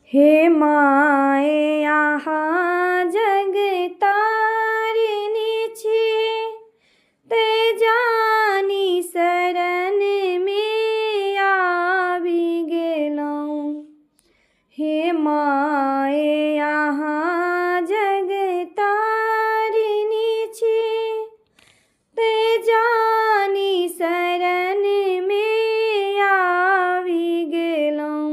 हे माए आहा जग तारिणी छी, ते जानी शरण में आवी गेलौं। हे माए आहा जग तारिणी छी, ते जानी शरण में आवी गेलौं।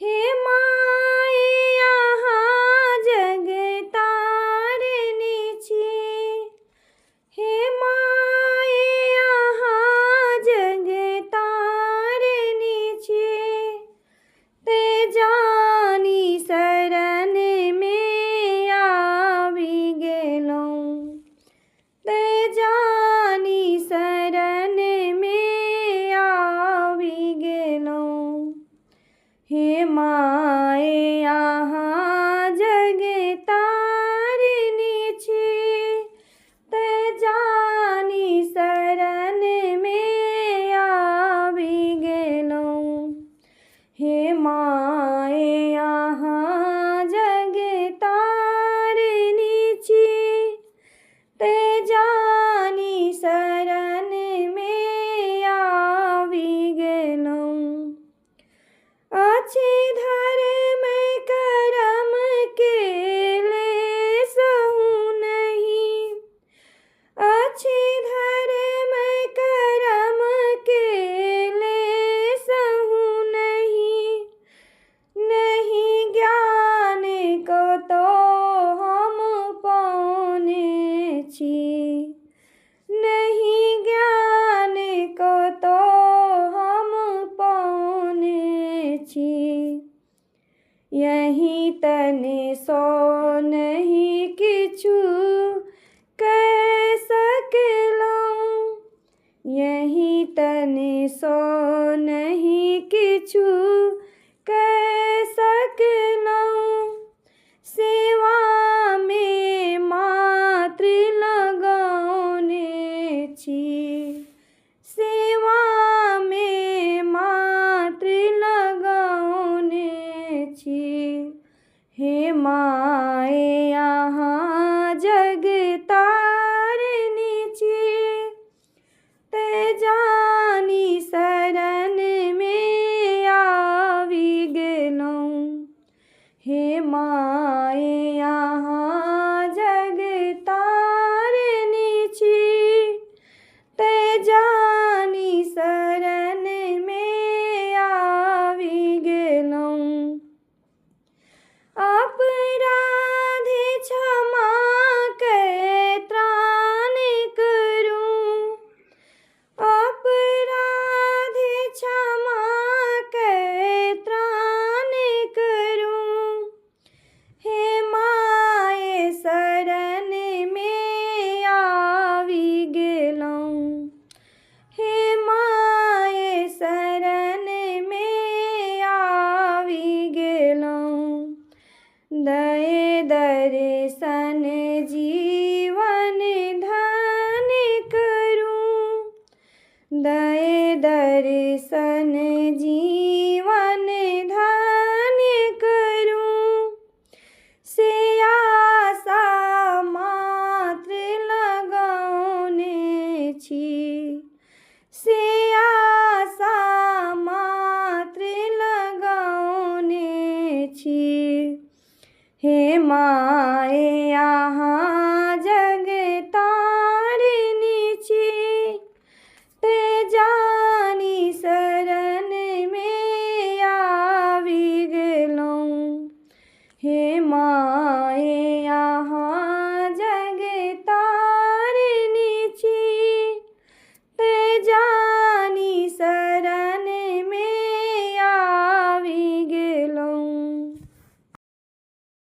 हे माए आहा जग तारिणी छी, हे माए आहा जग तारिणी छी, ते जानी शरण में आवी गेलौं। ते जानी शरण में आवी गेलौं। हे माए आहा जग तारिणी छी, ते जानी शरण में आवी गेलौं। हे माए आहा जग तारिणी छी, ते जानी शरण में आवी गेलौं। अछि धर्म करम केले सहु नहीं, अछि धर्म करम केले सहु नहीं, नहीं ज्ञान को तो हम पाउने छी, नहीं ज्ञान को तो हम पाउने छी। यही तने सो नहीं किछु कह सकलौं, यही तने सो नहीं किछु कह सकलौं। सेवा में मात्र लगौने छी, सेवा में मात्र लगौने छी। हे माए आहा जग तारिणी छी, ते जानी शरण में आवी गेलौं। हे माए आहा जग तारिणी छी, ते जानी शरण में आवी गेलौं। अपराध क्षमा कै त्राण करूं, अपराध क्षमा कै त्राण करूं। हे माए शरण में आवी गेलौं। हे माए शरण में आवी गेलौं। दये दर्शन जीवन धन करूं, दये दर्शन जीवन धन करूं। से आशा मात्र लगौने छी, से आशा मात्र लगौने छी। हे माँ